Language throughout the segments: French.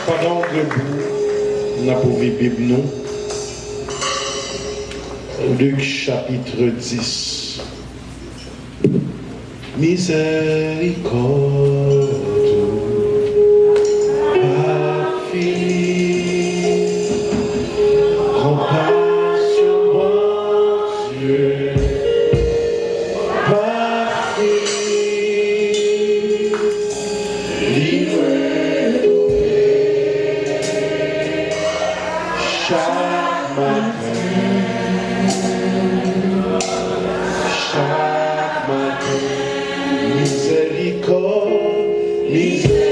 Pendant debout, on a pour Bible nous. Luc chapitre 10. Miséricorde infinie, compassion, mon Dieu, infinie, libre chaque matin. Chaque matin, miséricorde, miséricorde,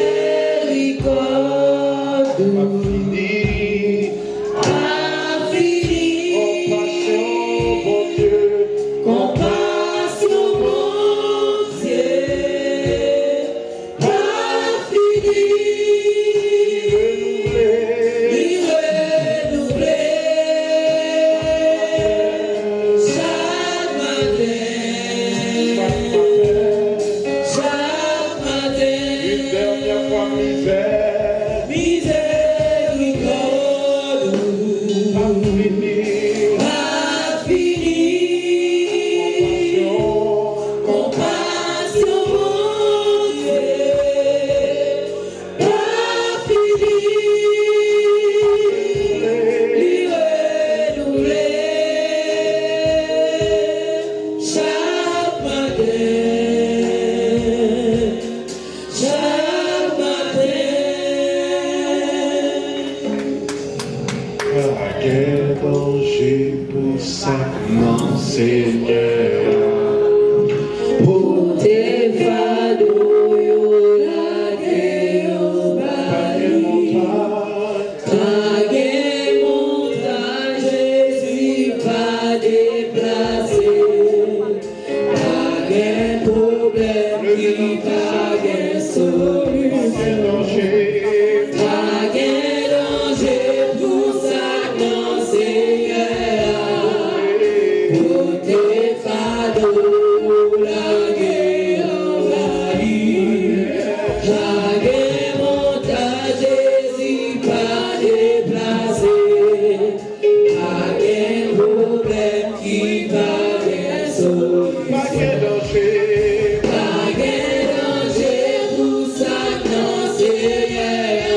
infinie, compassion, mon Dieu, compassion, mon Dieu, quel danger pour chaque non, Seigneur. pour tes fardeaux, la guerre, montagne, Jésus pas déplacé. Pas de problème qui pas de solution. Pas de danger pour ça, non, Seigneur. Pour tes fardeaux, la guerre envahit. La guerre montagne, Jésus pas déplacé. Pas de problème qui pas de solution. Pas de danger pour ça, non, Seigneur.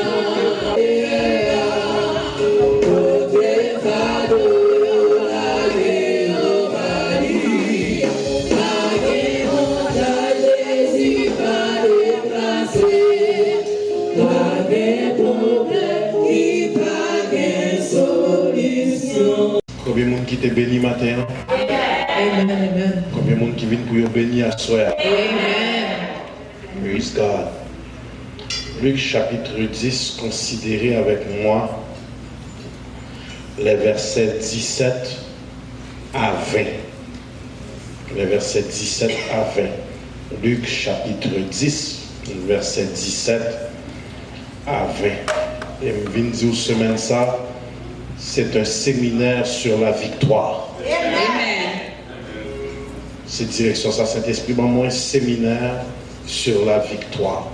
Pour tes fardeaux, la guerre envahit. La guerre montagne, Jésus pas déplacé. Pas de problème qui pas de solution. Combien de monde qui t'est béni matin? Amen, amen. Combien de monde qui vient pour y bénir à soir? Amen. Praise God. Luc chapitre 10, considérez avec moi les versets 17 à 20. Les versets 17 à 20. Luc chapitre 10, verset 17 à 20. Et je viens de dire semaine ça, c'est un séminaire sur la victoire. C'est direction ça, Saint-Esprit, moi, un séminaire sur la victoire.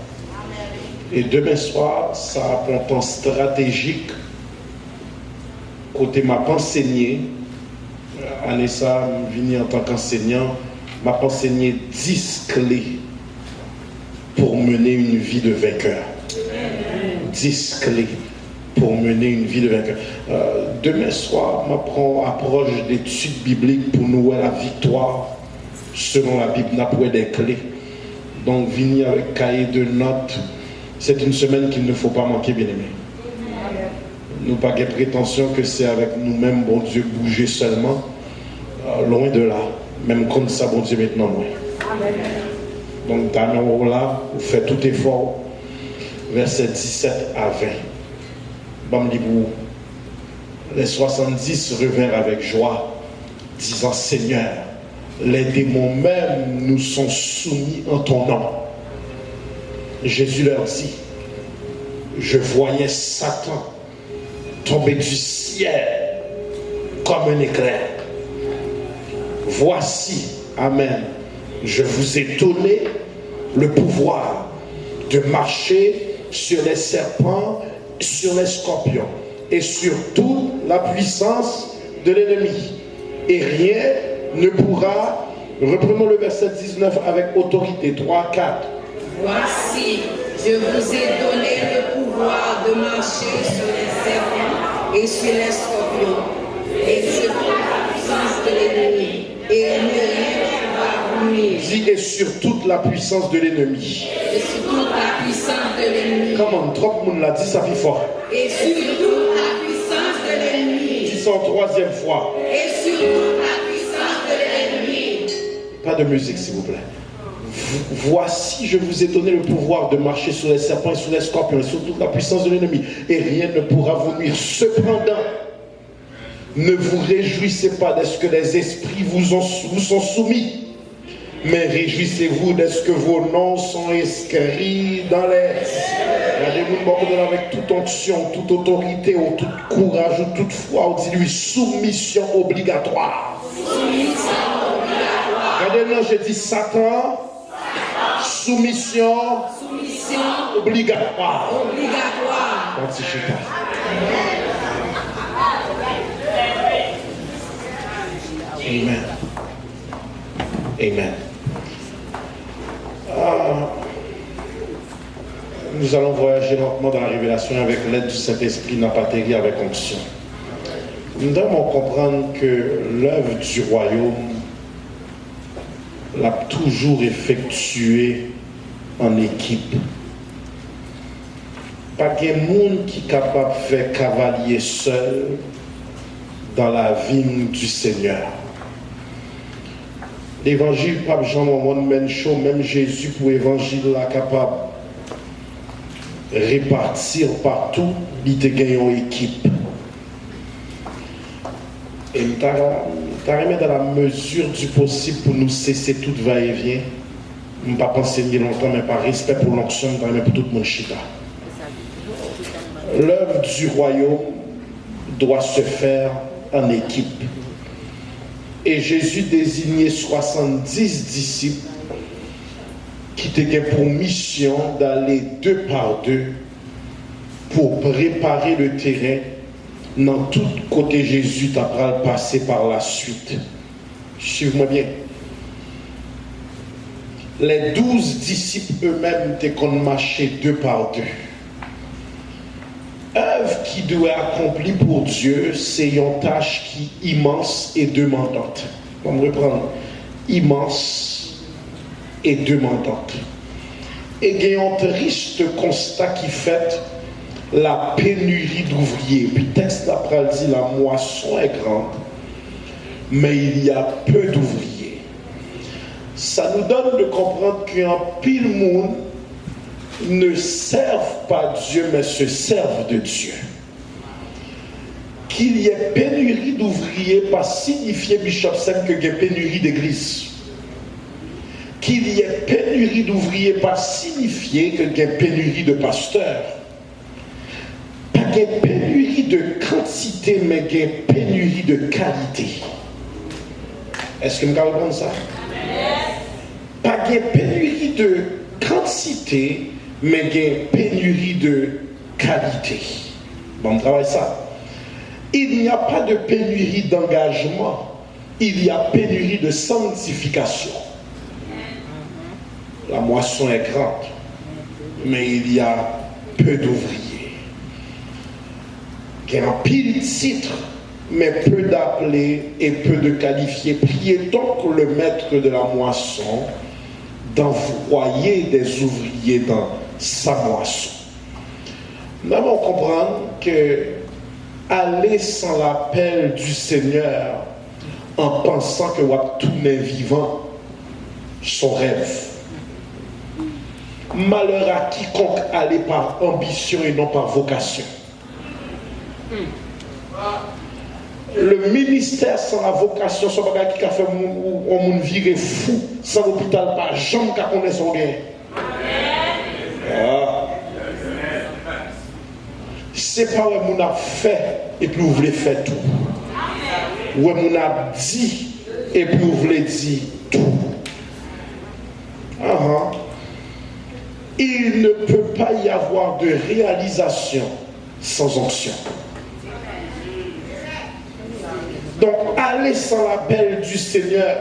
Et demain soir, ça a un temps stratégique. Côté m'a enseigné, année ça, je viens en tant qu'enseignant, m'a enseigné 10 clés pour mener une vie de vainqueur. 10 clés pour mener une vie de vainqueur. Demain soir, m'apprend approche d'études bibliques pour nous la victoire. Selon la Bible, n'a pas des clés. Donc, venir avec cahier de notes, c'est une semaine qu'il ne faut pas manquer, bien aimé. Nous pas de prétention que c'est avec nous-mêmes, bon Dieu, bouger seulement. Loin de là. Même comme ça, bon Dieu, maintenant, moi. Donc, dans là, vous faites tout effort. Verset 17 à 20. Bam vous. Les 70 revinrent avec joie, disant, Seigneur, les démons même nous sont soumis en ton nom. Jésus leur dit, je voyais Satan tomber du ciel comme un éclair. Voici, amen, je vous ai donné le pouvoir de marcher sur les serpents sur les scorpions et sur toute la puissance de l'ennemi. Et rien ne pourra, reprenons le verset 19 avec autorité, 3, 4. Voici, je vous ai donné le pouvoir de marcher sur les serpents et sur les scorpions et sur toute la puissance de l'ennemi. Et rien ne va vous nuire. Dis, et sur toute la puissance de l'ennemi. Et sur toute la puissance de l'ennemi. Comment trop le monde l'a dit, ça fait fort. Et sur toute la puissance de l'ennemi. Dis ça en troisième fois. Et sur toute la puissance de l'ennemi. Pas de musique, s'il vous plaît. Voici, je vous ai donné le pouvoir de marcher sur les serpents et sur les scorpions et sur toute la puissance de l'ennemi. Et rien ne pourra vous nuire. Cependant, ne vous réjouissez pas de ce que les esprits vous sont soumis, mais réjouissez-vous de ce que vos noms sont inscrits dans les... Regardez-vous avec toute onction, toute autorité, ou tout courage, ou toute foi, ou dis-lui soumission obligatoire. Soumission obligatoire. Regardez-moi, je dis Satan, soumission obligatoire. Obligatoire. Amen. Amen. Nous allons voyager lentement dans la révélation avec l'aide du Saint-Esprit, n'a pas atterri avec onction. Nous devons comprendre que l'œuvre du royaume l'a toujours effectuée en équipe. Pas de monde qui est capable de faire cavalier seul dans la vigne du Seigneur. L'évangile, Pape Jean One Man Show, même Jésus pour l'évangile là capable de répartir partout, il te gagne en équipe. Et je remis dans la mesure du possible pour nous cesser tout va-et-vient. Je ne vais pas enseigner longtemps, mais par respect pour l'onction, je remis pour tout le monde chita. L'œuvre du royaume doit se faire en équipe. Et Jésus désignait 70 disciples qui étaient pour mission d'aller 2 par 2 pour préparer le terrain dans tout côté Jésus t'apprend le passer par la suite. Suivez-moi bien. Les 12 disciples eux-mêmes étaient qu'on marchait 2 par 2. Œuvre qui doit être accomplie pour Dieu, c'est une tâche qui est immense et demandante. On va reprendre. Immense et demandante. Et il y a un triste constat qui fait la pénurie d'ouvriers. Puis le texte d'après dit la moisson est grande, mais il y a peu d'ouvriers. Ça nous donne de comprendre qu'un pile monde ne servent pas Dieu, mais se servent de Dieu. Qu'il y ait pénurie d'ouvriers, pas signifier, Bishop Sam, qu'il y ait pénurie d'église. Qu'il y ait pénurie d'ouvriers, pas signifier qu'il y ait pénurie de pasteurs. Pas qu'il y ait pénurie de quantité, mais qu'il y ait pénurie de qualité. Est-ce que vous comprenez ça? Pas qu'il y ait pénurie de quantité, mais il y a une pénurie de qualité. Bon, on travaille ça. Il n'y a pas de pénurie d'engagement, il y a pénurie de sanctification. La moisson est grande, mais il y a peu d'ouvriers. Il y a un pile de titres, mais peu d'appelés et peu de qualifiés. Priez donc le maître de la moisson d'envoyer des ouvriers dans sa moisson. Nous devons comprendre que aller sans l'appel du Seigneur en pensant que tout est vivant, son rêve. Malheur à quiconque aller par ambition et non par vocation. Le ministère sans la vocation, c'est un bagage qui a fait un monde virer fou, sans l'hôpital, pas jamais qu'à connaître son gain. C'est pas où on a fait et puis vous voulez faire tout. Où on a dit et puis vous voulez dire tout. Il ne peut pas y avoir de réalisation sans onction. Donc, aller sans l'appel du Seigneur,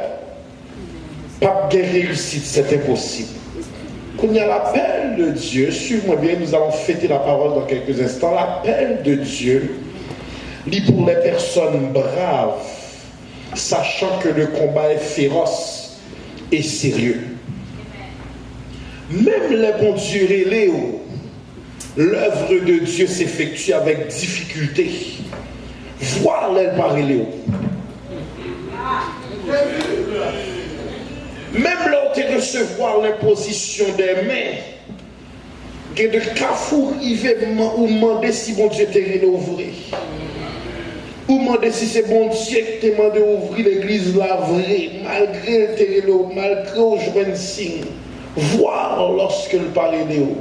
pas de réussite, c'est impossible. Quand il y a l'appel de Dieu, suivez-moi bien, nous allons fêter la parole dans quelques instants. L'appel de Dieu, lit pour les personnes braves, sachant que le combat est féroce et sérieux. Même les bons dieux Léo, l'œuvre de Dieu s'effectue avec difficulté. Voir les par Léo. Même lors de recevoir l'imposition des mains, que de Carrefour, il va ou demander si bon Dieu t'a ouvrir. Ou demander si c'est bon Dieu qui t'a demandé d'ouvrir l'église la vraie, malgré le joint signe. Voir lorsque le parle Léo.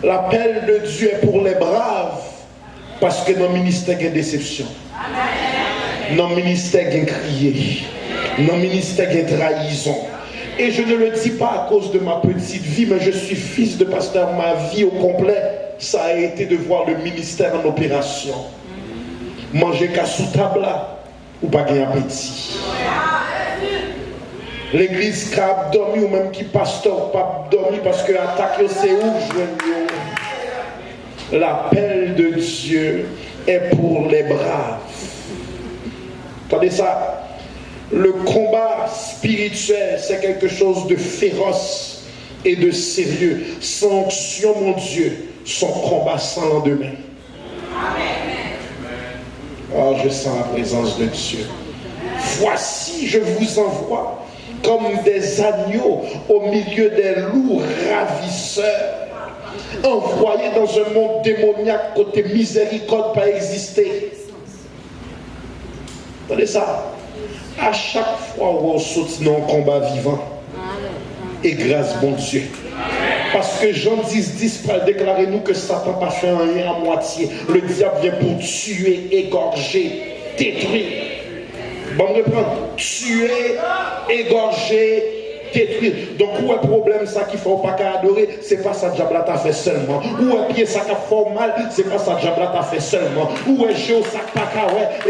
L'appel de Dieu est pour les braves, parce que dans le ministère, il y a une déception. Dans le ministère, il y a une criée. Dans le ministère, il y a une trahison. Et je ne le dis pas à cause de ma petite vie, mais je suis fils de pasteur. Ma vie au complet, ça a été de voir le ministère en opération. Manger qu'à sous table là, ou pas gagner appétit. L'église qui a dormi ou même qui pasteur pas dormi parce que l'attaque c'est où je. L'appel de Dieu est pour les braves. Attendez ça. Le combat spirituel, c'est quelque chose de féroce et de sérieux. Sans onction, mon Dieu, son combat sans lendemain. Oh, je sens la présence de Dieu. Voici, je vous envoie comme des agneaux au milieu des loups ravisseurs, envoyés dans un monde démoniaque côté miséricorde pas exister. Attendez ça. À chaque fois où on saute dans un combat vivant, et grâce bon Dieu. Parce que Jean 10 va déclarer nous que Satan n'a pas fait rien à moitié. Le diable vient pour tuer, égorger, détruire. Bon, on reprend. Tuer, égorger, détruire. Donc, où est le problème, ça qu'il ne faut pas adorer, c'est pas ça que Diable t'a fait seulement. Où est pied, ça qui fait mal, c'est pas ça que Diable t'a fait seulement. Où est Géo, ça qui pas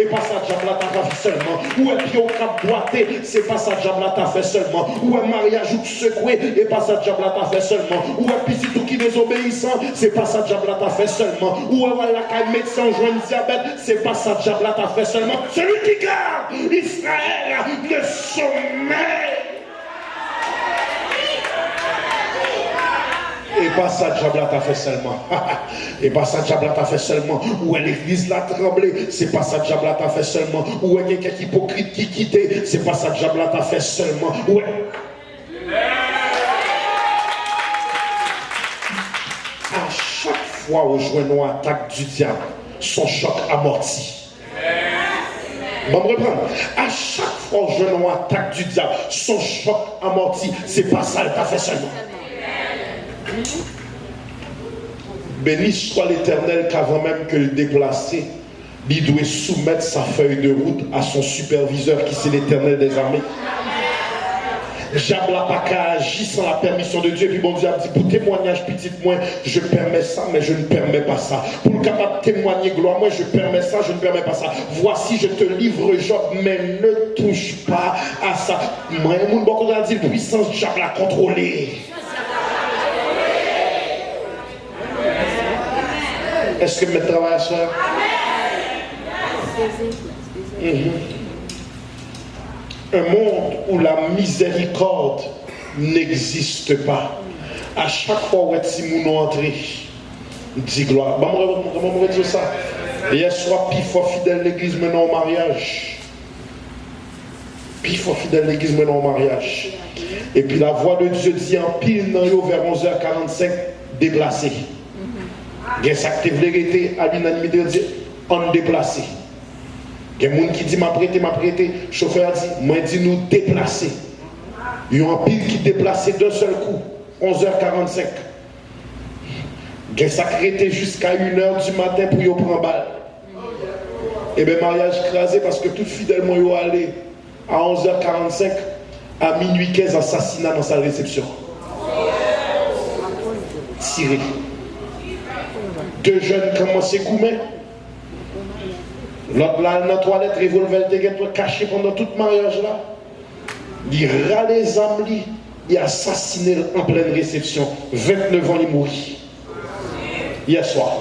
et pas ça que Diable t'a fait seulement. Où est pied au cap boité, c'est pas ça que Diable t'a fait seulement. Où est mariage ou secoué, et pas ça que Diable t'a fait seulement. Où est petit tout qui désobéissant, c'est pas ça que Diable t'a fait seulement. Où est la caille médecin joint diabète, c'est pas ça que Diable t'a fait seulement. Celui qui garde Israël le sommeil. Et pas ça, Diable t'a fait seulement. Et pas ça, Diable t'a fait seulement. Où est l'église l'a tremblé, c'est pas ça, Diable t'a fait seulement. Où est quelqu'un hypocrite qui quittait, c'est pas ça, Diable t'a fait seulement. Où est... À chaque fois où je vois l'attaque du diable, son choc amorti. Bon, me reprendre. À chaque fois où je vois l'attaque du diable, son choc amorti, c'est pas ça, il t'a fait seulement. Béni soit l'Éternel qu'avant même que le déplacé, il doit soumettre sa feuille de route à son superviseur qui c'est l'Éternel des armées. Diable n'a pas qu'à agir sans la permission de Dieu. Puis bon Dieu a dit, pour témoignage petit moi, je permets ça, mais je ne permets pas ça. Pour le capable de témoigner gloire, moi je permets ça, je ne permets pas ça. Voici, je te livre Job, mais ne touche pas à ça. Moi, mon bon a dit, puissance diable a contrôlé. Est-ce que mes travailleurs soeurs? Un monde où la miséricorde n'existe pas. À chaque fois où est-ce que nous entrons, dit gloire. Comment on va dire ça? Hier soir, puis faut fidèle l'église maintenant au mariage. Puis faut fidèle l'église maintenant au mariage. Et puis la voix de Dieu dit en pile dans yo vers 11h45 déplacé. Il y a ça qui vérité à l'unanimité de Dieu, on déplacé. Il y a des gens qui disent m'a prêté. Le chauffeur dit, moi dit nous déplacer. Il y a un pile qui déplacé d'un seul coup, 11h45. Il y a ça qui était jusqu'à 1h du matin pour y prendre balle. Et bien mariage crasé parce que tout fidèlement y est allé à 11h45 à minuit 15 assassinat dans sa réception. Tiré. Deux jeunes commencent à coumer. L'autre là, dans la toilette, revolver, caché pendant tout le mariage là. Il râle les âmes, il a assassiné en pleine réception. 29 ans, il mourit. Hier soir.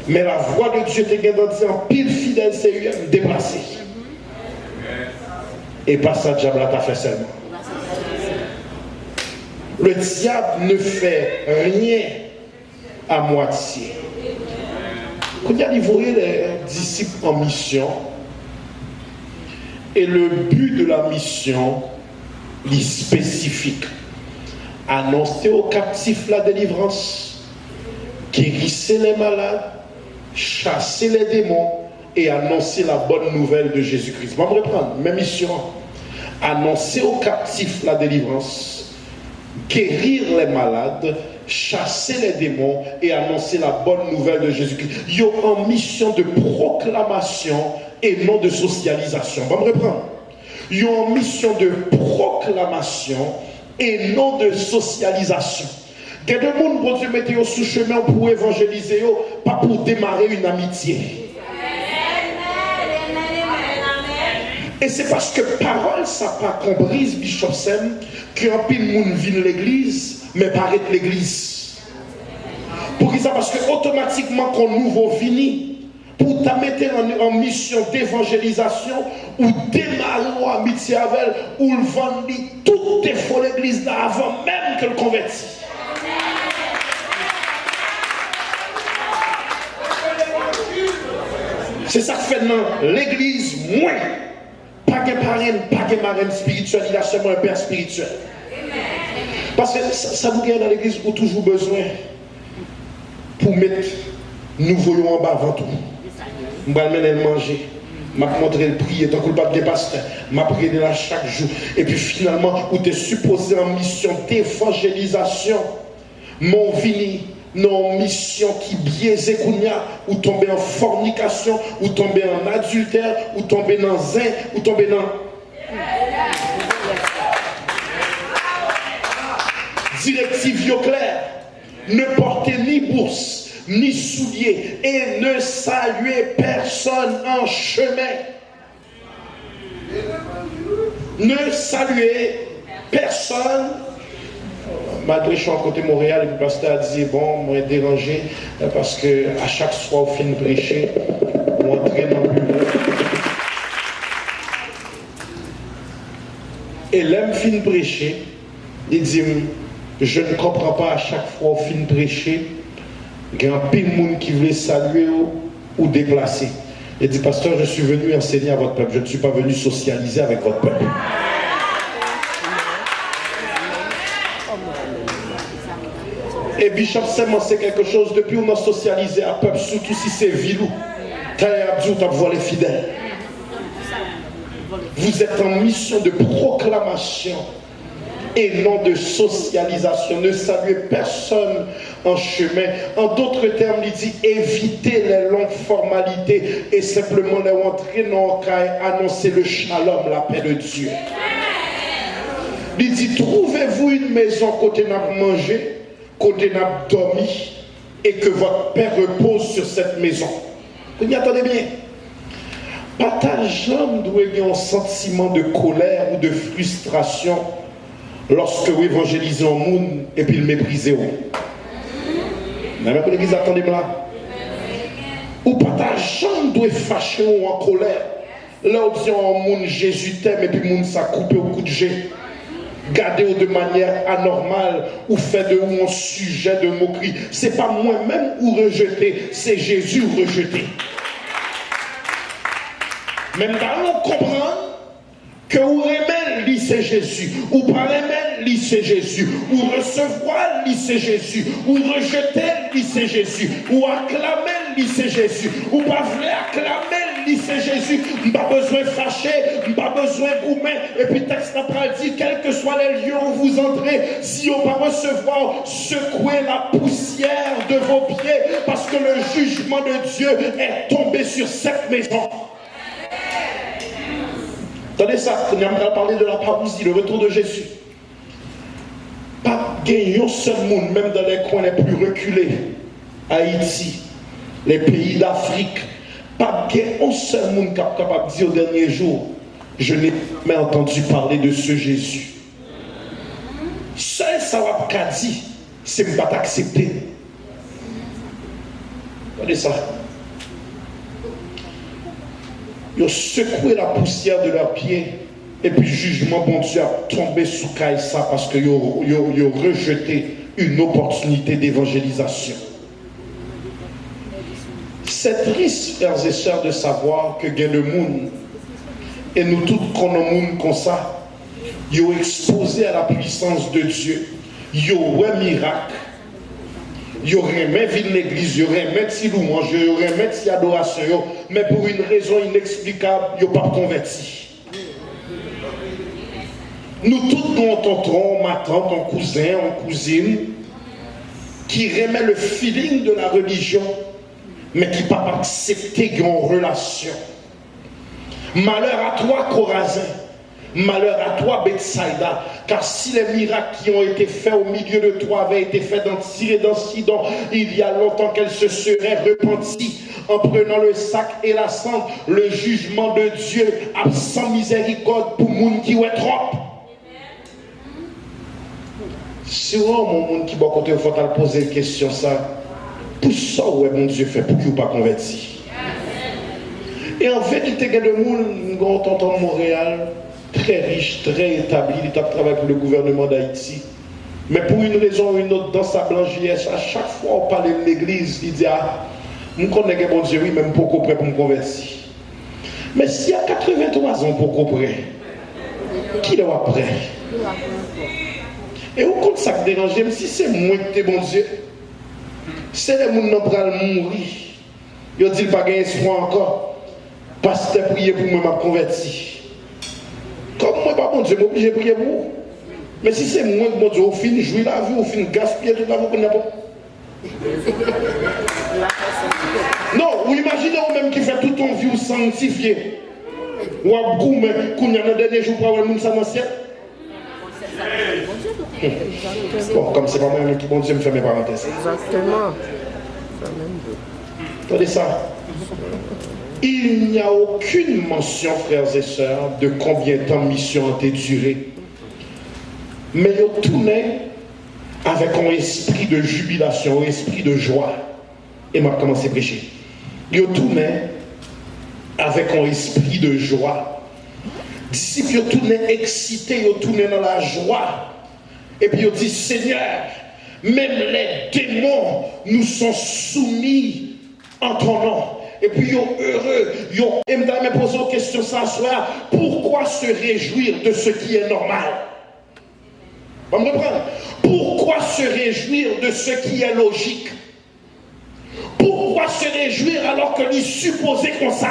Mais la voix de Dieu te gagne en pile fidèle, c'est déplacé. Et pas ça, diable t'a fait seulement. Le diable ne fait rien à moitié. Quand il y a les disciples en mission, et le but de la mission est spécifique. Annoncer aux captifs la délivrance, guérisser les malades, chasser les démons et annoncer la bonne nouvelle de Jésus-Christ. On va me reprendre, même mission. Annoncer aux captifs la délivrance, guérir les malades, chasser les démons et annoncer la bonne nouvelle de Jésus-Christ. Ils ont en mission de proclamation et non de socialisation. On va me reprendre. Ils ont en mission de proclamation et non de socialisation. Il y a des gens pour Dieu mettre sous chemin pour évangéliser, pas pour démarrer une amitié. Et c'est parce que parole, ça pas comprise, Bishop Sem, qu'un pile monde vient l'église, mais paraît l'église. Pour ça, parce que automatiquement, quand nouveau fini, pour te mettre en mission d'évangélisation, ou démarrer en amitié avec elle, ou le vendre tout défaut l'église là avant même que le convertit. C'est ça que fait dans l'église, moins. Pas de parraine, pas de marraine spirituelle, il a seulement un père spirituel. Parce que ça vous gagne dans l'église où toujours besoin pour mettre nous voyons en bas avant tout. Je vais aller manger, je vais montrer le prier, tant que le pas de pasteur, je vais prier là chaque jour. Et puis finalement, où tu es supposé en mission d'évangélisation, mon vini. Non, mission qui biaise Kounia, ou tomber en fornication, ou tomber en adultère, ou tomber dans zin, ou tomber dans. Directive claire. Ne portez ni bourse, ni souliers, et ne saluez personne en chemin. Ne saluez personne. Malgré je suis en côté Montréal, et le pasteur a dit, bon, moi dérangé, parce que à chaque fois au fin de prêcher, on entrait dans le bureau. Et l'homme fin de prêcher, il dit, je ne comprends pas à chaque fois au fin de prêcher, il y a un pile de monde qui voulait saluer ou déplacer. Il dit, pasteur, je suis venu enseigner à votre peuple, je ne suis pas venu socialiser avec votre peuple. Et Bishop Simon, c'est quelque chose, depuis on a socialisé à peuple, surtout si c'est vilou. T'as Abdou, t'as volé fidèle. Vous êtes en mission de proclamation et non de socialisation. Ne saluez personne en chemin. En d'autres termes, il dit évitez les longues formalités et simplement les rentrer dans le cas et annoncer le shalom, la paix de Dieu. Il dit trouvez-vous une maison côté n'a manger, côté n'a dormi et que votre Père repose sur cette maison. Vous n'y attendez bien. Pas ta jambe doit avoir un sentiment de colère ou de frustration lorsque vous évangélisez un monde et puis le méprisez. Même pour l'église, attendez-moi là. Ou pas ta jambe doit fâcher ou en colère. Là, on dit un monde Jésus t'aime et puis le monde ça coupe au coup de jet. Gardez-vous de manière anormale ou fait de vous un sujet de moquerie. C'est pas moi-même ou rejeter, c'est Jésus ou rejeter. Même là, on comprend que vous aimez, lui c'est Jésus, ou pas aimer, lui c'est Jésus, ou recevoir, lui c'est Jésus, ou rejeter, lui c'est Jésus, ou acclamer, lui c'est Jésus, ou pas vouloir acclamer, lui c'est Jésus. Pas besoin de fâcher, pas besoin de goumer. Et puis texte après dit, quels que soient les lieux où vous entrez, si on va recevoir, secouez la poussière de vos pieds, parce que le jugement de Dieu est tombé sur cette maison. Attendez ça, on a parlé de la parousie, le retour de Jésus. Pas gagner un seul monde, même dans les coins les plus reculés, Haïti, les pays d'Afrique, pas un seul monde capable de dire au dernier jour, je n'ai jamais entendu parler de ce Jésus. Seul ça va pas dire, c'est ne pas t'accepter. Regardez ça. Ils ont secoué la poussière de leurs pieds et puis jugement bon Dieu a tombé sous ça parce qu'ils ont rejeté une opportunité d'évangélisation. C'est triste, frères et sœurs, de savoir que le monde, et nous tous connaissons le monde comme ça, ils ont exposé à la puissance de Dieu. Ils ont un miracle. Ils auraient même vu l'église, ils auraient même si louange, ils auraient même si adoration, mais pour une raison inexplicable, ils n'ont pas converti. Nous tous nous entendrons, ma tante, mon cousin, mon cousine, qui remet le feeling de la religion, mais qui ne peut pas accepter une relation. Malheur à toi, Corazin. Malheur à toi, Bethsaïda, car si les miracles qui ont été faits au milieu de toi avaient été faits dans Tyr et dans Sidon, il y a longtemps qu'elle se serait repentie en prenant le sac et la cendre. Le jugement de Dieu a sans miséricorde pour monde qui est trop. Si mon monde qui va côté, il faut poser une question ça. Pour ça, ouais, mon Dieu fait pour qu'il ne pas converti. Et en vérité, il y a des gens qui ont Montréal, très riche, très établi, il travaille pour le gouvernement d'Haïti. Mais pour une raison ou une autre, dans sa blanchesse, à chaque fois on parle de l'église, il dit, ah, je connais que bon Dieu, oui, même beaucoup prêt pour me convertir. Mais s'il y a 83 ans pour prêt, qui est prêt? Et où compte ça qui dérange, même si c'est moi que t'es bon Dieu, c'est les gens qui n'ont pas mourir. Ils disent pas gagner espoir encore. Pasteur, priez pour moi, je converti. Comme moi, pas bon Dieu, je suis obligé de prier pour vous. Mais si c'est moi que bon Dieu, au fin de jouer la vie, au fin de gaspiller toute la vie, qu'on n'a pas. Non, vous imaginez vous-même qui fait toute ton vie ou sanctifié. Ou à goût, qu'on y a le dernier jour pour avoir le monde dans le ciel. Bon, comme c'est pas moi qui bon Dieu me fait mes parenthèses. Exactement. Attendez ça. Il n'y a aucune mention, frères et sœurs, de combien de temps mission a été durée. Mais ils ont tourné avec un esprit de jubilation, un esprit de joie. Et m'a commencé à prêcher. Ils ont tourné avec un esprit de joie. Disciples, ils ont tourné excités, ils ont tourné dans la joie. Et puis ils ont dit, Seigneur, même les démons nous sont soumis en ton nom. Et puis, ils sont heureux. Et me poser une question ce soir. Pourquoi se réjouir de ce qui est normal? Vous me reprendre? Pourquoi se réjouir de ce qui est logique? Pourquoi se réjouir alors que les supposés comme ça?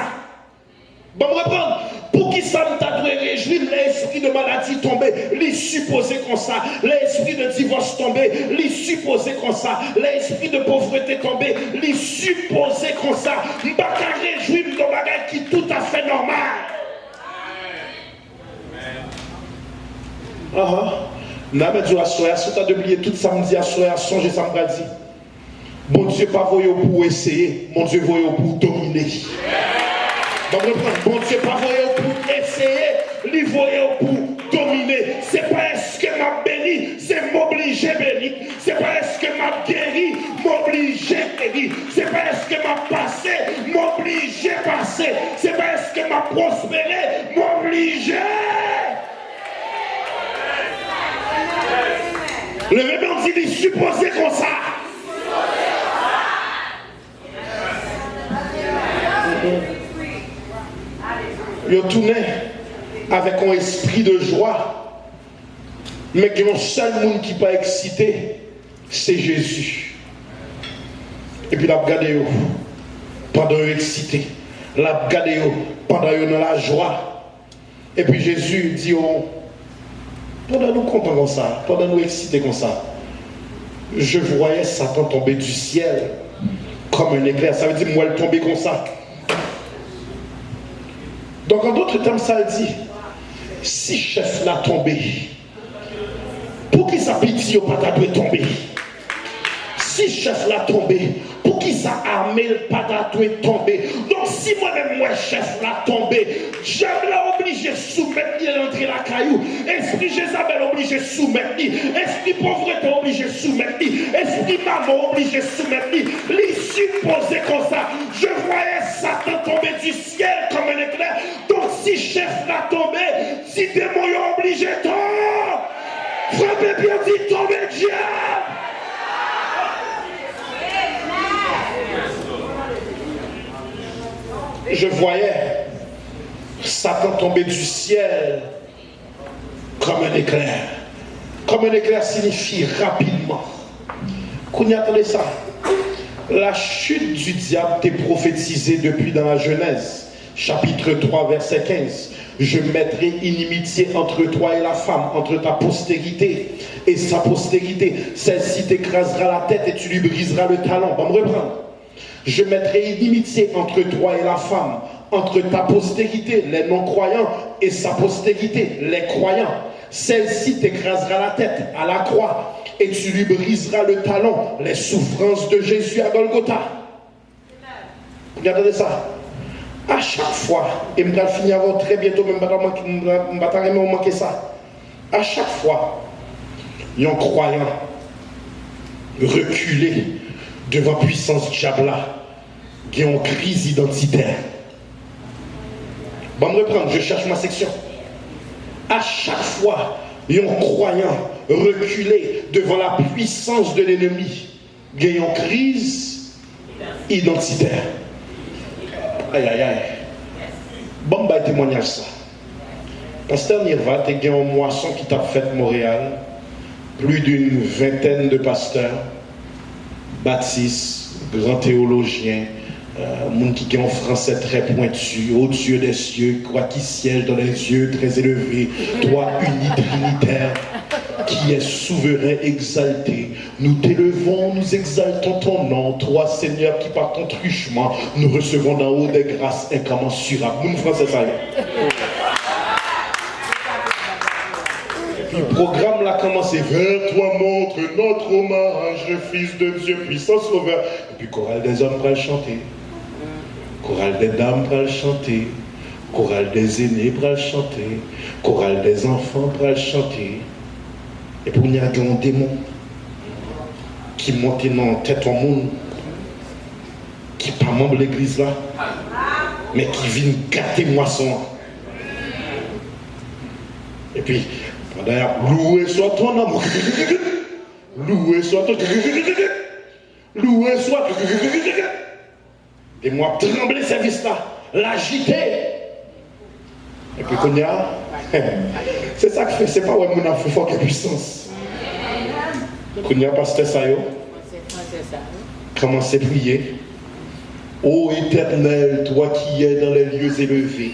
Vous me reprendre? Pour qui ça nous doit réjouir, l'esprit de maladie tombé, les supposés comme ça, l'esprit de divorce tombé, les supposés comme ça, l'esprit de pauvreté tombé, les supposés comme ça, je ne peux pas réjouir de bagage qui est tout à fait normal. N'a pas dit à soir, si tu as oublié tout samedi à soir, songer samedi. Bon Dieu, pas voyé pour essayer, mon Dieu, voyé pour dominer. Bon Dieu, pas voyé pour essayer, lui voyé pour dominer. C'est pas est-ce que m'a béni, c'est m'obliger béni. C'est pas est-ce que m'a guéri, m'obliger guéri. C'est pas est-ce que m'a passé, m'obliger passer. C'est pas est-ce que m'a prospéré, m'obliger. Le même dit, il est supposé comme ça. Il a tourné avec un esprit de joie, mais que le seul monde qui n'est pas excité, c'est Jésus. Et puis il a regardé pendant qu'il est excité, il a regardé pendant qu'il est dans la joie. Et puis Jésus dit, pendant nous contents comme ça, pendant nous excités comme ça, je voyais Satan tomber du ciel comme un éclair. Ça veut dire, moi, elle tomber comme ça. Donc, en d'autres termes, ça dit, si chef l'a tombé, pour qui sa pitié au pas doit tomber? Si chef l'a tombé, pour qui ça armé le patatou est tombé. Donc si moi-même, moi chef l'a tombé, j'aime l'a obligé de soumettre l'entrée la caillou. Esprit Jézabel obligé de soumettre. Esprit pauvreté obligé de soumettre. Esprit maman obligé de soumettre. Les supposé comme ça. Je voyais Satan tomber du ciel comme un éclair. Donc si chef l'a tombé, si démon est obligé de tomber, frappez bien, dit tomber diable. Je voyais Satan tomber du ciel comme un éclair. Comme un éclair signifie rapidement. Qu'on y attendait ça. La chute du diable est prophétisée depuis dans la Genèse, chapitre 3, verset 15. Je mettrai inimitié entre toi et la femme, entre ta postérité et sa postérité. Celle-ci t'écrasera la tête et tu lui briseras le talon. On va me reprendre. Je mettrai inimitié entre toi et la femme, entre ta postérité, les non-croyants, et sa postérité, les croyants. Celle-ci t'écrasera la tête à la croix, et tu lui briseras le talon, les souffrances de Jésus à Golgotha. Regardez ça. À chaque fois, et je vais finir très bientôt, mais je ne vais pas manquer ça. À chaque fois, un croyant reculé devant la puissance diabla, qui ont une crise identitaire. Bon, me reprendre, je cherche ma section. À chaque fois, un croyant reculé devant la puissance de l'ennemi, qui ont une crise identitaire. Aïe, aïe, aïe. Bon, bah, témoignage ça. Pasteur Nirva, tu as un moisson qui t'a fait Montréal. Plus d'une vingtaine de pasteurs, baptistes, grands théologiens, monde qui est en français très pointu, ô Dieu des cieux, quoi qui siège dans les yeux très élevés, toi unitrinitaire, qui est souverain exalté, nous t'élevons, nous exaltons ton nom, toi Seigneur qui par ton truchement, nous recevons d'en haut des grâces incommensurables. Nous français ça. Le programme l'a commencé. Vers toi montre notre hommage, le Fils de Dieu, puissant sauveur. Et puis chorale des hommes va le chanter. Chorale des dames va le chanter. Chorale des aînés va le chanter. Chorale des enfants va le chanter. Et puis il y a un démon qui monte dans la tête au monde, qui n'est pas membre de l'église là, mais qui vient gâter moisson. Et puis, d'ailleurs, loué soit ton amour. Loué soit ton. Loué soit. Et moi, trembler service là, l'agiter. Et puis, qu'on y a. C'est ça que fait, c'est pas où mon a fait fort que puissance. Qu'on y a, pasteur Sayo. Commencez à prier. Ô Éternel, toi qui es dans les lieux élevés.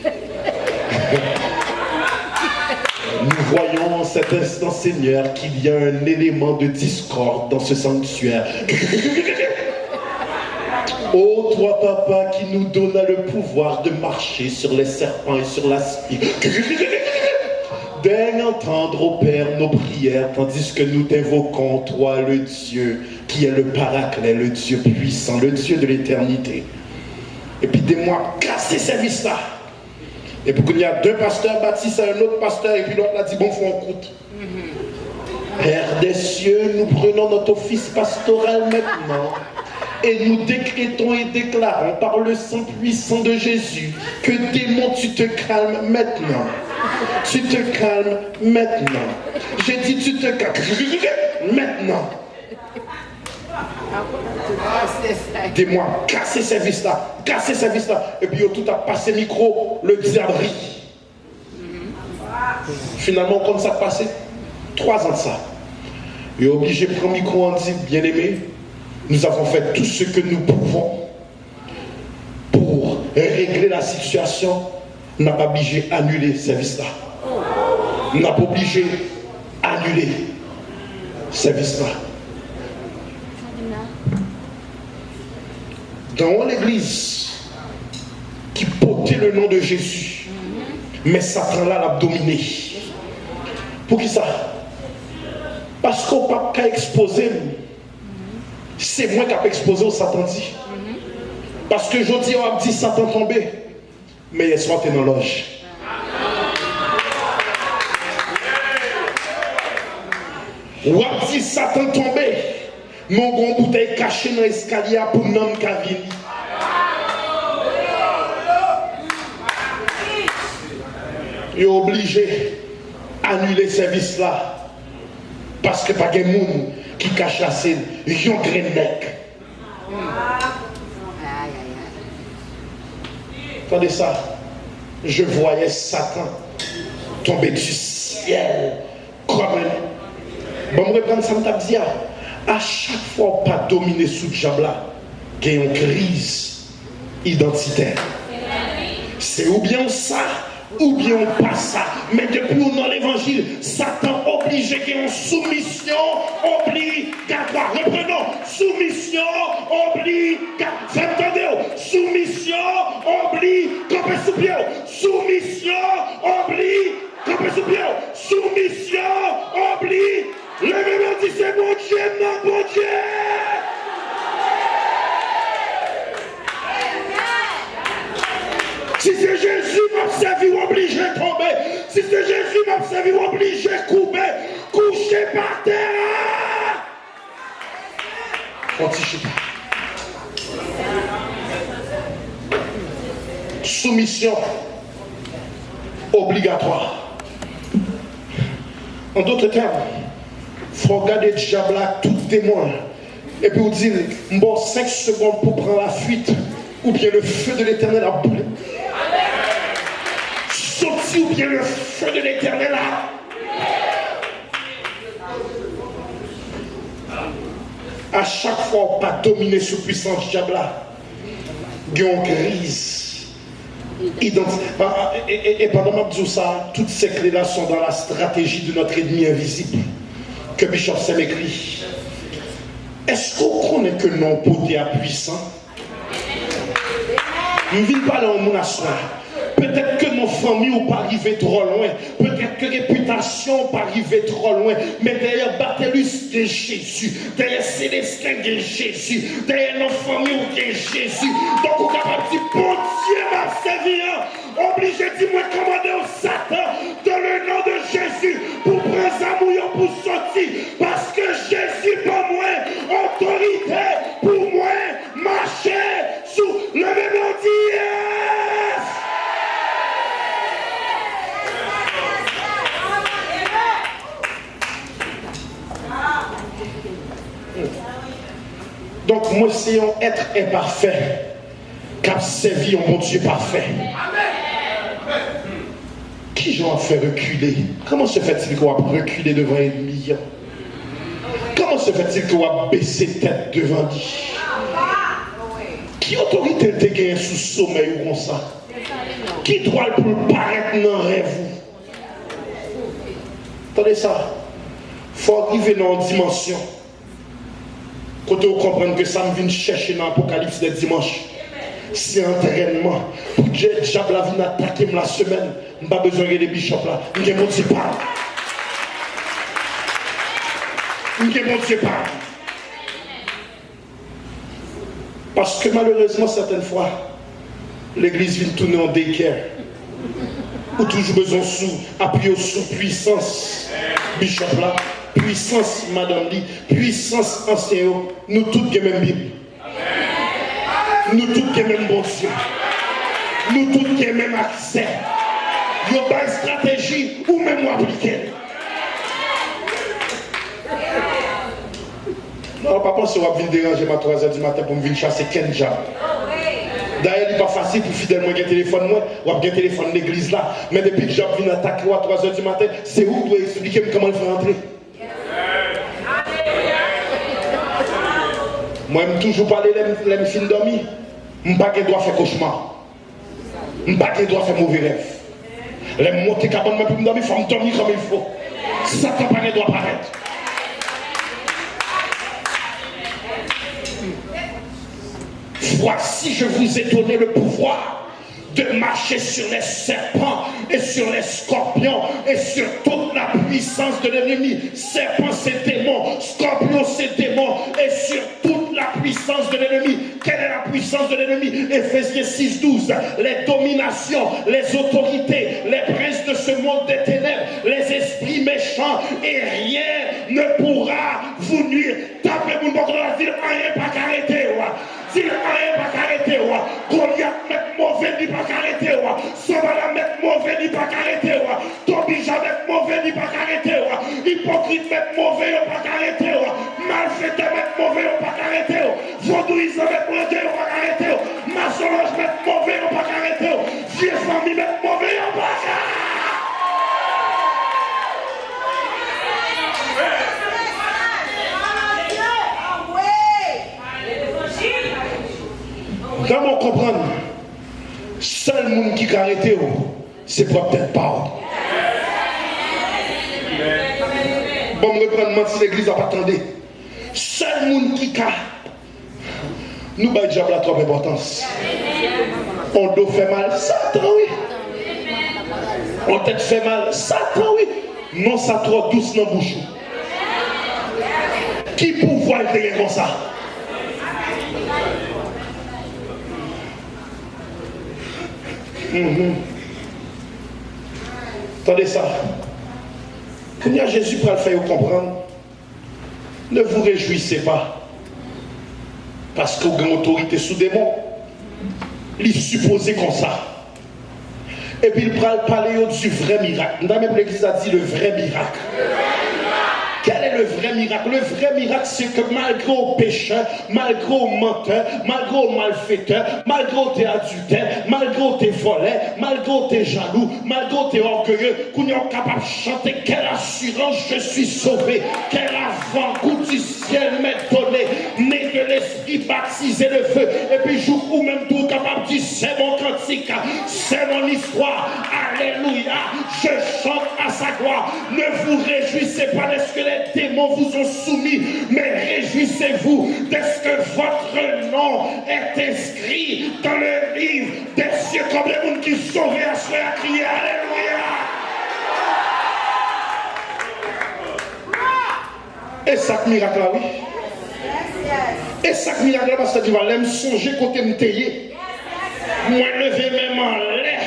Nous voyons en cet instant, Seigneur, qu'il y a un élément de discorde dans ce sanctuaire. Ô toi, Papa, qui nous donna le pouvoir de marcher sur les serpents et sur la spie. Daigne entendre, ô Père, nos prières, tandis que nous t'invoquons, toi, le Dieu, qui est le Paraclet, le Dieu puissant, le Dieu de l'éternité. Et puis, dis-moi, cassez ces services-là. Et puis il y a deux pasteurs baptisés, un autre pasteur, et puis l'autre a dit, bon, faut en croûte. Père des cieux, nous prenons notre office pastoral maintenant. Et nous décrétons et déclarons par le sang puissant de Jésus que démon, tu te calmes maintenant. Tu te calmes maintenant. J'ai dit, tu te calmes maintenant. Dis-moi, cassez ces vis-là, cassez ces vis-là. Et puis, tout a passé micro, le diable rit. Finalement, comme ça passé 3 ans de ça. Il est obligé de prendre le micro en disant, bien aimé, nous avons fait tout ce que nous pouvons pour régler la situation. On n'a pas obligé d'annuler ces vis-là. On n'a pas obligé d'annuler ces vis-là. Dans l'église qui portait le nom de Jésus, mais Satan là l'a dominé. Pour qui ça? Parce qu'on ne peut pas exposer c'est moi qui a exposé au Satan dit. Parce que je dis, on a dit Satan tombé. Mais il soit dans l'oge. On a dit Satan tombé. Mon grand bouteille caché dans l'escalier pour non Kavini. Il est obligé d'annuler ce service là. Parce que pas de monde qui cache la scène. Il y a un grenek. Attendez ça. Je voyais Satan tomber du ciel comme un. Bon, je reprends ça, je dis, à chaque fois pas dominer sous le diable là, il y a une crise identitaire. C'est ou bien ça, ou bien on passe ça. Mais depuis on dans l'évangile, Satan obligé qu'il y ait une soumission obligatoire. Reprenons, soumission obligatoire. Vous entendez? Soumission obligatoire. Soumission obligatoire. Soumission obligatoire. Levez-moi, dit c'est mon Dieu, non mon Dieu. Si c'est Jésus m'a servi, obligé de tomber. Si c'est Jésus m'a servi, obligé de coucher par terre. Soumission obligatoire. En d'autres termes, il faut regarder le diable là, tout témoin. Et puis vous dire, bon, 5 secondes pour prendre la fuite, ou bien le feu de l'éternel a brûlé. Sorti ou bien le feu de l'éternel a. À chaque fois, on pas dominer sous puissance du diable là. Il y a une crise. Et pendant que je dis ça, toutes ces clés-là sont dans la stratégie de notre ennemi invisible. Que Bishop Sam écrit. Est-ce qu'on connaît que non poté à puissant? Je ne vis pas là où mon assoir. Peut-être que nos familles n'ont pas arrivé trop loin. Peut-être que réputation n'a pas arrivé trop loin. Mais derrière Barthélus, il y a Jésus. Derrière Célestin, il y a Jésus. Derrière nos familles, il y a Jésus. Donc, on est capable de dire, bon Dieu m'a servi. Obligé de dire, moi, commander au Satan dans le nom de Jésus pour prendre sa mouillon pour sortir. Parce que Jésus, pour moi, autorité, pour moi, marcher sous le même Dieu. Donc, moi, c'est un être imparfait qui a servi un bon Dieu parfait. Qui j'en fait reculer? Comment se fait-il qu'on va reculer devant un ennemi? Comment se fait-il qu'on va baisser tête devant lui? Qui autorité te gagne sous sommeil ou comme ça? Qui doit le paraître dans le rêve? Attendez ça. Il faut arriver dans une dimension. Quand on comprend que ça me vient chercher dans l'Apocalypse de dimanche, c'est un entraînement. Pour que le diable vienne attaquer la semaine, je n'ai pas besoin de bishops là. Je n'ai pas besoin de pas. Je n'ai pas besoin de pas. Parce que malheureusement, certaines fois, l'église vient tourner en daycare. Ou toujours besoin d'appuyer sous puissance. Bishop là. Puissance, madame dit, puissance enseignant, nous toutes qui même Bible. Nous toutes qui même bon Dieu. Nous toutes qui même accès. Il y a pas de stratégie ou même appliquer. Non, papa, si on va venir déranger à 3h du matin pour me venir chasser quel diable. D'ailleurs, il n'est pas facile pour fidèlement gagner téléphone, moi, ou gagner téléphone de l'église là. Mais depuis que j'ai venu attaquer à 3h du matin, c'est où vous doit expliquer comment il faut rentrer. Moi, je toujours parler de les filles dormir. Je ne dois pas faire cauchemar. Je ne dois pas faire mauvais rêve. Les monter cabane pour me dormir, il faut me dormir comme il faut. Satan ne doit pas paraître. Voici, je vous ai donné le pouvoir de marcher sur les serpents et sur les scorpions et sur toute la puissance de l'ennemi. Serpent, c'est démon. Scorpion, c'est démon. Et sur toute Éphésiens 6, 12. Les dominations, les autorités, les princes de ce monde des ténèbres, les esprits méchants, et rien ne pourra vous nuire. Tapez mon bord de la ville, rien pas qu'arrêter. Si rien pas qu'arrêter, Goliath met mauvais, ni pas qu'arrêter. Sobala met mauvais, ni pas qu'arrêter. Tobija met mauvais, ni pas qu'arrêter. Hypocrite met mauvais, pas qu'arrêter. Malfaiteur met mauvais, pas qu'arrêter. Vaudouisme met mauvais, pas qu'arrêter. Maçonage met mauvais, pas qu'arrêter. Vieux famille met mauvais, pas qu'arrêter. Dans mon comprendre, seul monde qui a arrêté, c'est peut-être pas. Bon, me reprendre si l'église n'a pas attendu. Seul monde qui a. Nous, bah, diable a trop d'importance. On doit faire mal, Satan, oui. On tête fait mal, Satan, oui. Non, ça trop douce dans la bouche. Qui pouvoir être comme ça? Attendez ça. Quand Jésus pour le faire comprendre, ne vous réjouissez pas. Parce que vous avez autorité sous démon. Il supposé comme ça. Et puis il prend parler du vrai miracle. Même l'église a dit le vrai miracle. Quel est le vrai miracle? Le vrai miracle, c'est que malgré au pécheur, malgré au menteur, malgré au malfaiteur, malgré au t'es adultère, malgré au t'es volé, malgré au t'es jaloux, malgré au t'es orgueilleux, qu'on est capable de chanter quelle assurance je suis sauvé, quel avant-goût du ciel m'est donné, né de l'esprit, baptisé le feu, et puis jour où même tout capable de dire c'est mon cantique, c'est mon histoire, alléluia, je chante à sa gloire. Ne vous réjouissez pas de ce que les démons vous ont soumis, mais réjouissez-vous de ce que votre nom est inscrit dans le livre des cieux, comme les gens qui sauvent à se faire crier alléluia. Et ça miracle là, oui. Et ça miracle là, parce que tu vas me songer côté me tailler. Moi lever même en l'air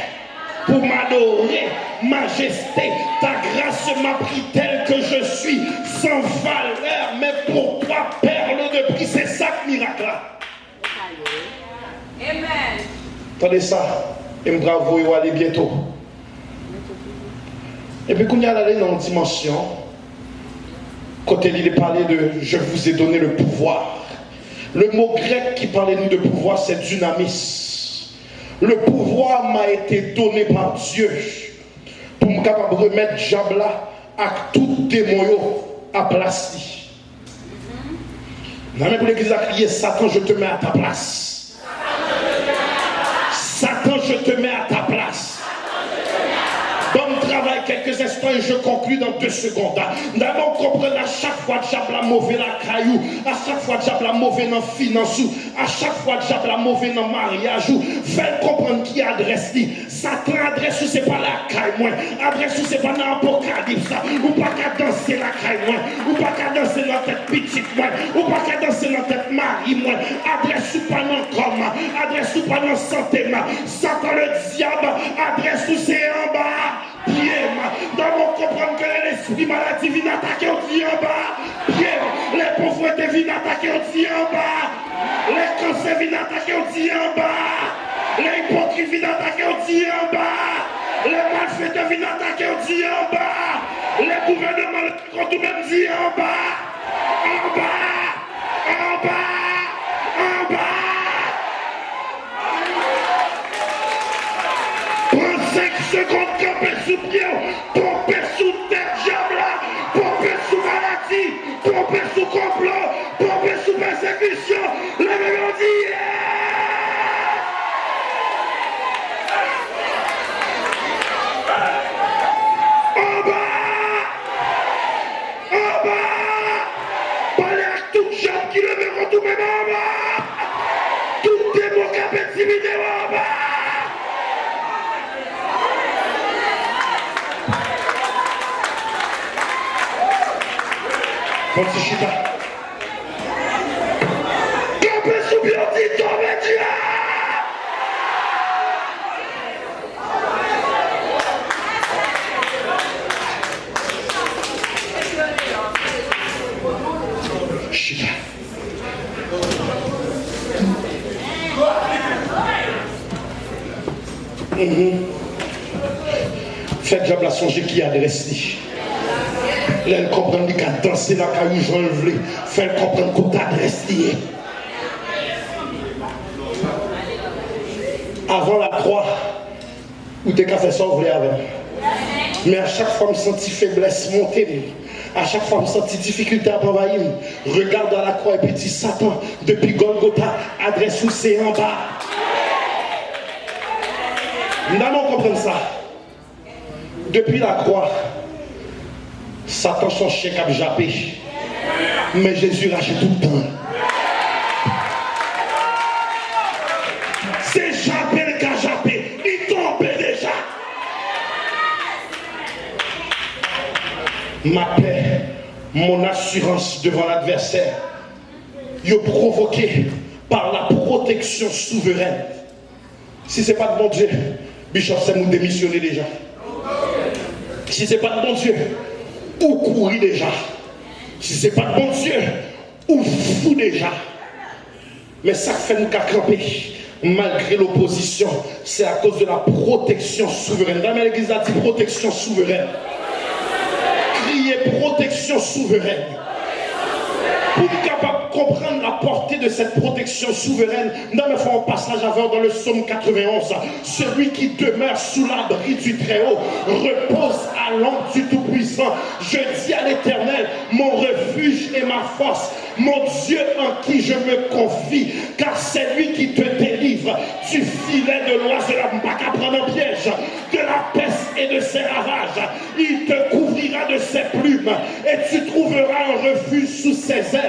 pour m'adorer, majesté, ta grâce m'a pris tel que je suis, sans valeur, mais pour toi, perle de prix. C'est ça le miracle là. Amen. Attendez ça, et bravo, il va aller bientôt. Et puis, quand il y a allé dans une dimension, quand il est parlé de je vous ai donné le pouvoir, le mot grec qui parlait nous de pouvoir, c'est dynamis. Le pouvoir m'a été donné par Dieu pour me capable de remettre diable là à tout démon à place. Dans l'église a crié Satan, je te mets à ta place. Satan, je te mets à ta place. Bon travail quelques instants et je conclue dans 2 secondes. D'abord comprendre à chaque fois diable a mauvais la caillou, à chaque fois diable a mauvais dans finance, à chaque fois diable a mauvais dans mariage, faites comprendre qui adresse lui. Satan adresse c'est pas la caille moi, adresse c'est pas dans l'apocalypse, ou pas qu'à danser la caille moi, ou pas qu'à danser dans tête petite moi, ou pas qu'à danser dans tête mari moi, adresse pas dans comme, adresse pas dans santé moi. Satan le diable adresse c'est en bas. Pierre, dans mon comprendre que l'esprit maladie vient attaquer au-dessus en bas. Pierre, les pauvretés viennent attaquer au-dessus en bas. Les cancers viennent attaquer au-dessus en bas. Les hypocrites viennent attaquer au-dessus en bas. Les malfaiteurs viennent attaquer au-dessus en bas. Les gouvernements contre même dit en bas. En bas. En bas. En bas. 5 secondes camper sous pied, pomper sous tête diable, pomper sous maladie, pomper sous complot, pomper sous persécution. La mélodie en bas, en bas, parlez à tout diable qui le verront tout même en bas, tout démon qui a intimidé en bas. Pontichita. Campé sous bien dit, tombe Dieu. Faites job la songer qui adresse lui. Là, elle comprend qu'il a dansé la caillou, j'enlève. Faites comprendre qu'on t'adresse lui. Avant la croix, où t'es qu'à faire ça, vous avec. Mais à chaque fois, je me sens faiblesse monter. À chaque fois, je me sens difficulté à envahir. Regarde à la croix et puis dis Satan, depuis Golgotha, adresse où c'est en bas. Nous allons comprendre ça. Depuis la croix, Satan son chèque a jappé. Mais Jésus rachète tout le temps. C'est jappé le cas jappé. Il tombe déjà. Ma paix, mon assurance devant l'adversaire, est provoquée par la protection souveraine. Si ce n'est pas de bon Dieu, Bishop, c'est nous démissionner déjà. Si ce n'est pas de bon Dieu, ou courir déjà. Si ce n'est pas de bon Dieu, ou fou déjà. Mais ça fait nous camper. Malgré l'opposition, c'est à cause de la protection souveraine. Dans l'église a dit protection souveraine. Criez protection souveraine. Pour être capable de comprendre la portée de cette protection souveraine, nous avons un passage avant dans le psaume 91. Celui qui demeure sous l'abri du Très-Haut repose à l'ombre du Tout-Puissant. Je dis à l'Éternel, mon refuge et ma force, mon Dieu en qui je me confie, car c'est lui qui te délivre du filet de l'oiseau, pas qu'à prendre un piège, de la peste et de ses ravages. Il te couvrira de ses plumes et tu trouveras un refuge sous ses ailes.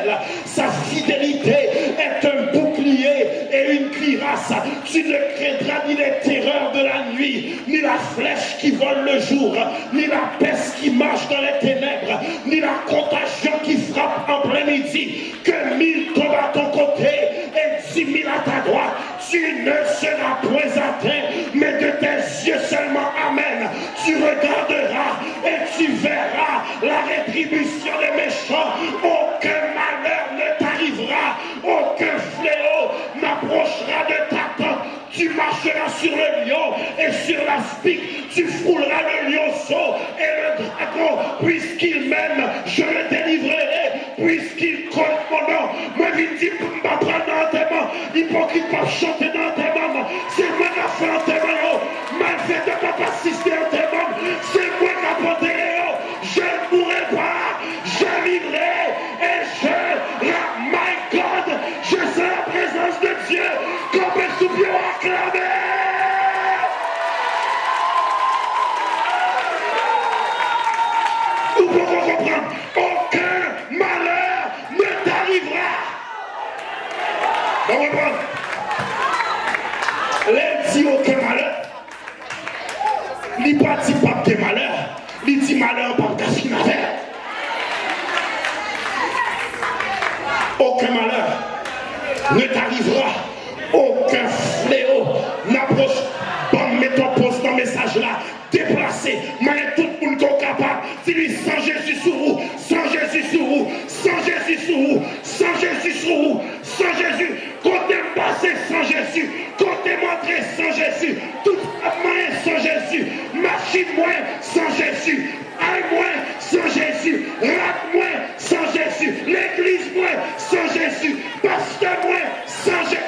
Sa fidélité est un bouclier et une cuirasse. Tu ne craindras ni les terreurs de la nuit, ni la flèche qui vole le jour, ni la peste qui marche dans les ténèbres, ni la contagion qui frappe en plein midi. Que 1000 tombent à ton côté et 10 000 à ta droite, tu ne seras point atteint, mais de tes yeux seulement, amen, tu regarderas et tu verras la rétribution des méchants. Aucun malheur ne t'arrivera, aucun fléau n'approchera de ta tente. Tu marcheras sur le lion et sur la spique, tu fouleras le lionceau et le dragon, puisqu'il m'aime, je le délivrerai, puisqu'il connaît mon nom. Moi, il dit, je prendre dans tes mains, hypocrite, pas chanter dans tes mains, c'est moi qui ai fait en tes mains, mal fait de pas assister en tes mains, c'est moi qui ai porté les hauts, je ne mourrai pas, je vivrai et je, my God, je sens la présence de Dieu, comme un sous-pied acclamé. Nous pouvons comprendre, aucun malheur ne t'arrivera. Vous comprenez? Les dit aucun malheur. Il ne dit pas de malheur. Il dit malheur pas de finir avec. Aucun malheur ne t'arrivera. Aucun fléau n'approche. Bon, mets ton poste dans le message là. Déplacé, mais tout le monde est capable. Dis-lui sans Jésus sur vous, sans Jésus sur vous, sans Jésus sur vous, sans Jésus sur vous, sans Jésus. Côté passé sans Jésus, côté montré sans Jésus, tout moyen sans Jésus, machine moins sans Jésus, aille moins sans Jésus, rate moins sans Jésus, l'église moins sans Jésus, pasteur moins sans Jésus.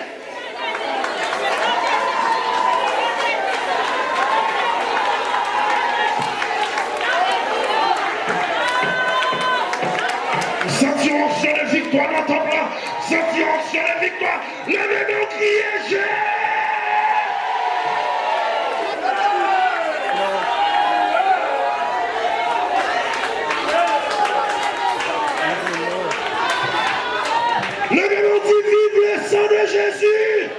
Sentirons sur la victoire dans ton plan. Sentirons sur la victoire. Levez-nous, criez Jésus. Levez-nous, dit vive le sang de Jésus.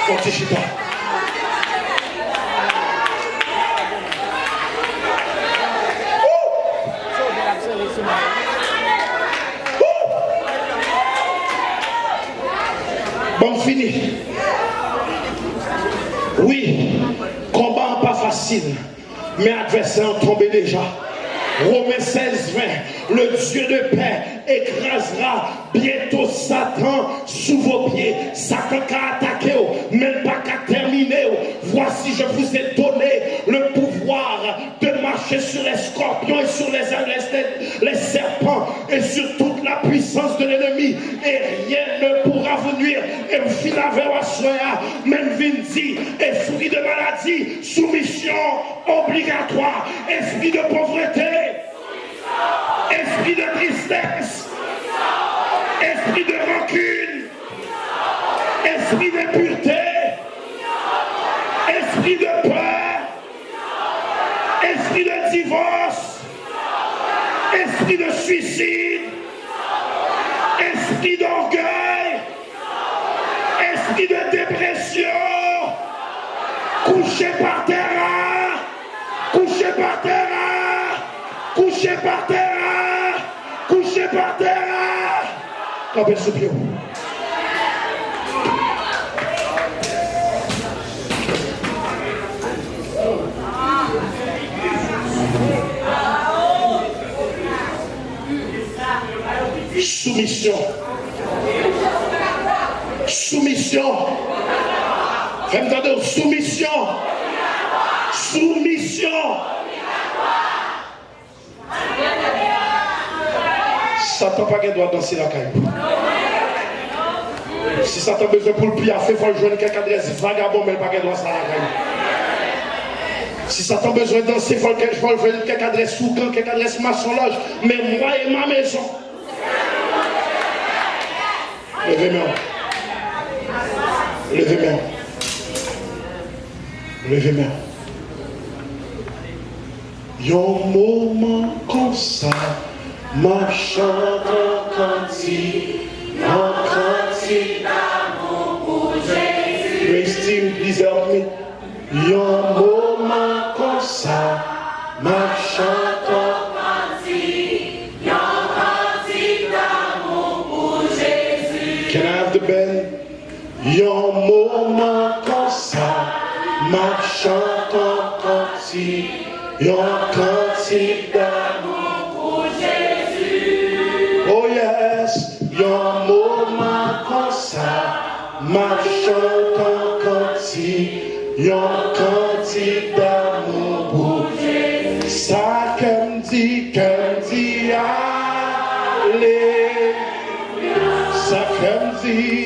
Fortifie-toi. Bon, fini. Oui, combat pas facile, mais adversaire tombé déjà. Romains 16, 20. Le Dieu de paix écrasera bientôt Satan sous vos pieds. Satan qui a attaqué, même pas qu'à terminer. Voici, je vous ai donné le pouvoir de marcher sur les scorpions et sur les serpents et sur toute la puissance de l'ennemi. Et rien ne pourra vous nuire. Et vous finissez avec même Vinzi, esprit de maladie, soumission obligatoire, esprit de pauvreté, esprit de tristesse, esprit de rancune, esprit d'impureté, esprit de peur, esprit de divorce, esprit de suicide, esprit d'orgueil, esprit de dépression, couché par terre, couché par terre, couché par terre, couché par terre. Campez sous pied. Soumission. Soumission. Entendez, soumission. Soumission. Satan pas qu'il doit danser la caille. Si Satan a besoin pour le piaffer, il faut le joindre quelque adresse vagabond, mais pas qu'il doit ça la caille. Si Satan a besoin de danser, il faut le joindre quelque adresse sougan, quelque adresse maçon-loge, mais moi et ma maison. Levez-moi. Levez-moi. Levez-moi. Yon moment comme ça, ma chante en cantique d'amour pour Jésus. Praise team, please help me. Yon moment comme ça, ma chante en cantique d'amour pour Jésus. Can I have the band? Yon moment comme ça, ma chante en cantique. Yon cantique d'amour pour Jésus. Oh yes, yon moment comme ça, ma chante en cantique. Yon cantique d'amour pour Jésus. Ça qu'elle dit, allez. Ça qu'elle dit.